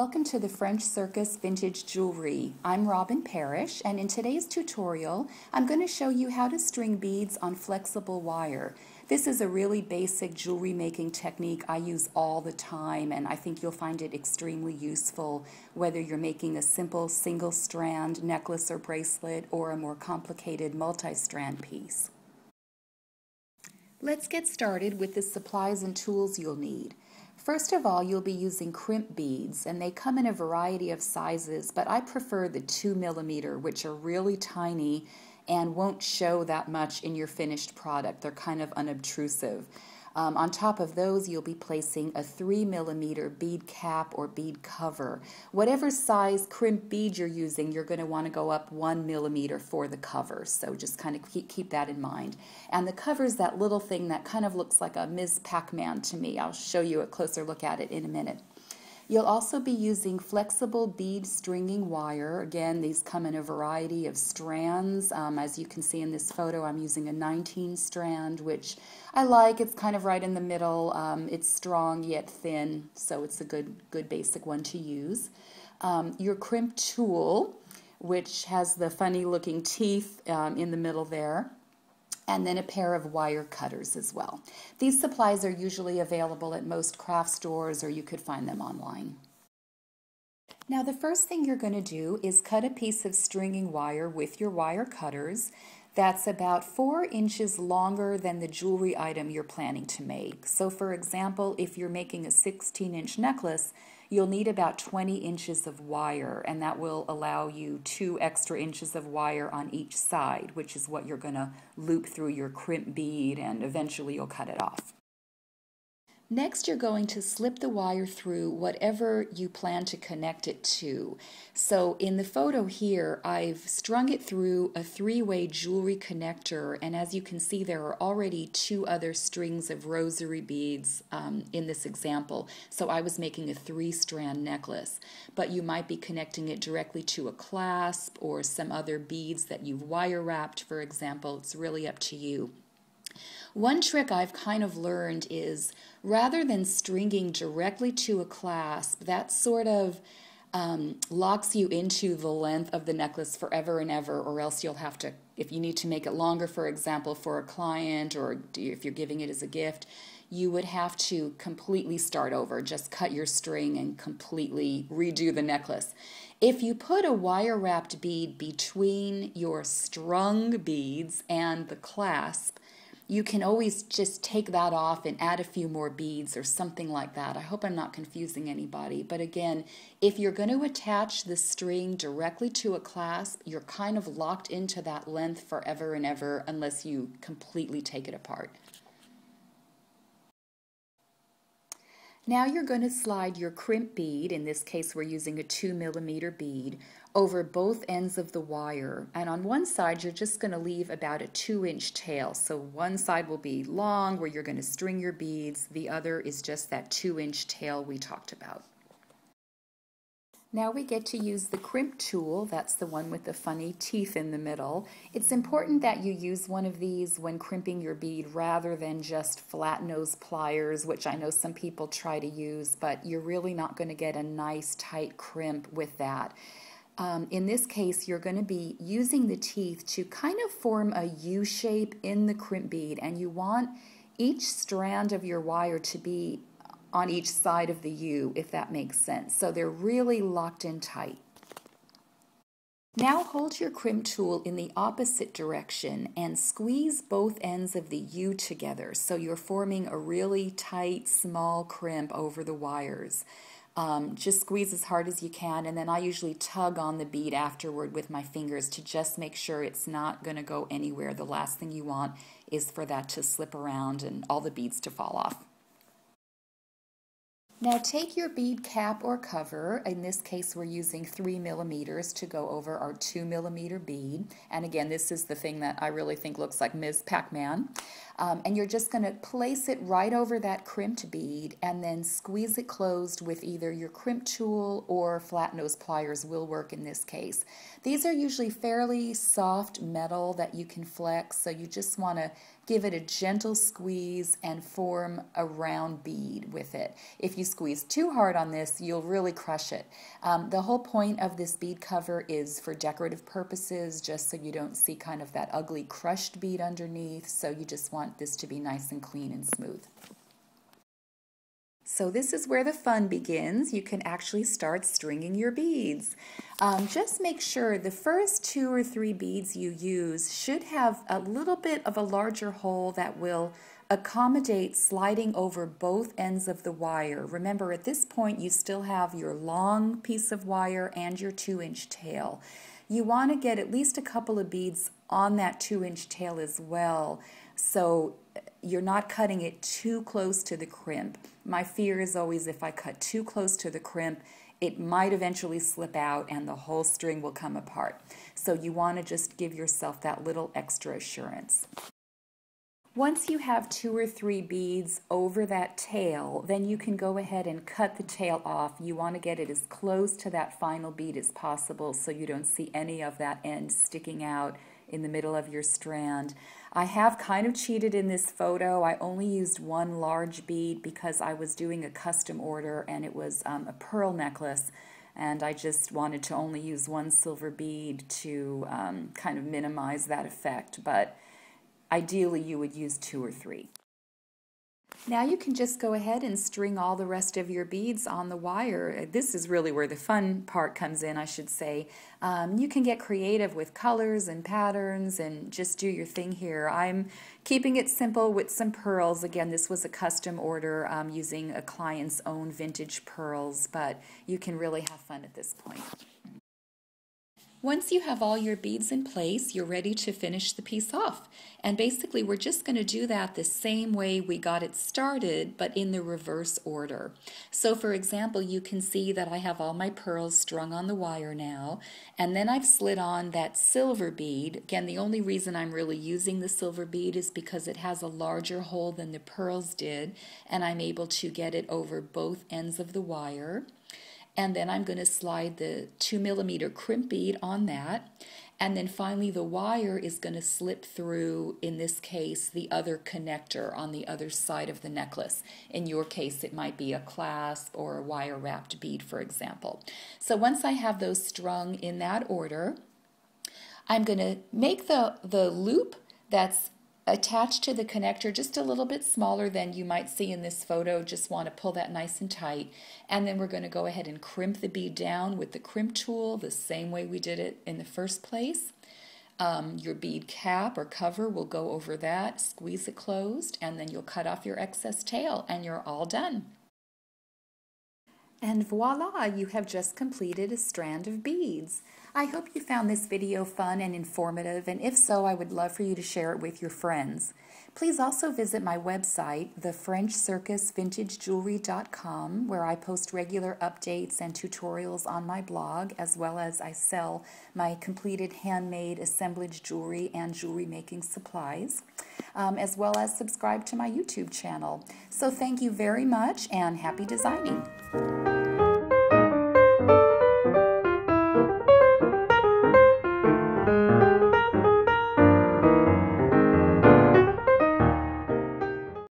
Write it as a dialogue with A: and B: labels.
A: Welcome to the French Circus Vintage Jewelry. I'm Robyn Parrish, and in today's tutorial, I'm going to show you how to string beads on flexible wire. This is a really basic jewelry making technique I use all the time, and I think you'll find it extremely useful whether you're making a simple single-strand necklace or bracelet or a more complicated multi-strand piece. Let's get started with the supplies and tools you'll need. First of all, you'll be using crimp beads, and they come in a variety of sizes, but I prefer the 2mm, which are really tiny and won't show that much in your finished product. They're kind of unobtrusive. On top of those, you'll be placing a 3mm bead cap or bead cover. Whatever size crimp bead you're using, you're going to want to go up 1mm for the cover, so just kind of keep that in mind. And the cover is that little thing that kind of looks like a Ms. Pac-Man to me. I'll show you a closer look at it in a minute. You'll also be using flexible bead stringing wire. Again, these come in a variety of strands. As you can see in this photo, I'm using a 19-strand, which I like. It's kind of right in the middle. It's strong yet thin, so it's a good basic one to use. Your crimp tool, which has the funny-looking teeth in the middle there, and then a pair of wire cutters as well. These supplies are usually available at most craft stores, or you could find them online. Now, the first thing you're going to do is cut a piece of stringing wire with your wire cutters that's about 4 inches longer than the jewelry item you're planning to make. So for example, if you're making a 16-inch necklace, you'll need about 20 inches of wire, and that will allow you 2 extra inches of wire on each side, which is what you're going to loop through your crimp bead, and eventually you'll cut it off. Next, you're going to slip the wire through whatever you plan to connect it to. So in the photo here, I've strung it through a 3-way jewelry connector, and as you can see, there are already 2 other strings of rosary beads in this example. So I was making a 3-strand necklace, but you might be connecting it directly to a clasp or some other beads that you've wire wrapped, for example. It's really up to you. One trick I've kind of learned is rather than stringing directly to a clasp, that sort of locks you into the length of the necklace forever and ever, or else you'll have to, if you need to make it longer, for example, for a client, or if you're giving it as a gift, you would have to completely start over, just cut your string and completely redo the necklace. If you put a wire-wrapped bead between your strung beads and the clasp, you can always just take that off and add a few more beads or something like that. I hope I'm not confusing anybody. But again, if you're going to attach the string directly to a clasp, you're kind of locked into that length forever and ever unless you completely take it apart. Now you're going to slide your crimp bead, in this case we're using a 2mm bead, over both ends of the wire, and on one side you're just going to leave about a 2-inch tail. So one side will be long where you're going to string your beads, the other is just that 2-inch tail we talked about. Now we get to use the crimp tool. That's the one with the funny teeth in the middle. It's important that you use one of these when crimping your bead rather than just flat nose pliers, which I know some people try to use, but you're really not going to get a nice tight crimp with that. In this case, you're going to be using the teeth to kind of form a U shape in the crimp bead, and you want each strand of your wire to be on each side of the U, if that makes sense. So they're really locked in tight. Now hold your crimp tool in the opposite direction and squeeze both ends of the U together, so you're forming a really tight, small crimp over the wires. Just squeeze as hard as you can, and then I usually tug on the bead afterward with my fingers to just make sure it's not going to go anywhere. The last thing you want is for that to slip around and all the beads to fall off. Now take your bead cap or cover, in this case we're using 3mm to go over our 2mm bead, and again this is the thing that I really think looks like Ms. Pac-Man, and you're just going to place it right over that crimped bead and then squeeze it closed with either your crimp tool or flat nose pliers will work in this case. These are usually fairly soft metal that you can flex, so you just want to give it a gentle squeeze, and form a round bead with it. If you squeeze too hard on this, you'll really crush it. The whole point of this bead cover is for decorative purposes, just so you don't see kind of that ugly crushed bead underneath, so you just want this to be nice and clean and smooth. So this is where the fun begins. You can actually start stringing your beads. Just make sure the first 2 or 3 beads you use should have a little bit of a larger hole that will accommodate sliding over both ends of the wire. Remember, at this point you still have your long piece of wire and your 2-inch tail. You want to get at least a couple of beads on that 2-inch tail as well, so you're not cutting it too close to the crimp. My fear is always if I cut too close to the crimp, it might eventually slip out and the whole string will come apart. So you want to just give yourself that little extra assurance. Once you have 2 or 3 beads over that tail, then you can go ahead and cut the tail off. You want to get it as close to that final bead as possible so you don't see any of that end sticking out in the middle of your strand. I have kind of cheated in this photo. I only used 1 large bead because I was doing a custom order and it was a pearl necklace, and I just wanted to only use 1 silver bead to kind of minimize that effect, but ideally you would use 2 or 3. Now you can just go ahead and string all the rest of your beads on the wire. This is really where the fun part comes in, I should say. You can get creative with colors and patterns and just do your thing here. I'm keeping it simple with some pearls. Again, this was a custom order using a client's own vintage pearls, but you can really have fun at this point. Once you have all your beads in place, you're ready to finish the piece off. And basically, we're just going to do that the same way we got it started, but in the reverse order. So for example, you can see that I have all my pearls strung on the wire now, and then I've slid on that silver bead. Again, the only reason I'm really using the silver bead is because it has a larger hole than the pearls did, and I'm able to get it over both ends of the wire. And then I'm going to slide the 2mm crimp bead on that. And then finally the wire is going to slip through, in this case, the other connector on the other side of the necklace. In your case, it might be a clasp or a wire-wrapped bead, for example. So once I have those strung in that order, I'm going to make the loop that's attached to the connector just a little bit smaller than you might see in this photo. Just want to pull that nice and tight, and then we're going to go ahead and crimp the bead down with the crimp tool the same way we did it in the first place. Your bead cap or cover will go over that, squeeze it closed, and then you'll cut off your excess tail and you're all done. And voila, you have just completed a strand of beads. I hope you found this video fun and informative, and if so, I would love for you to share it with your friends. Please also visit my website, thefrenchcircusvintagejewelry.com, where I post regular updates and tutorials on my blog, as well as I sell my completed handmade assemblage jewelry and jewelry making supplies, as well as subscribe to my YouTube channel. So thank you very much and happy designing.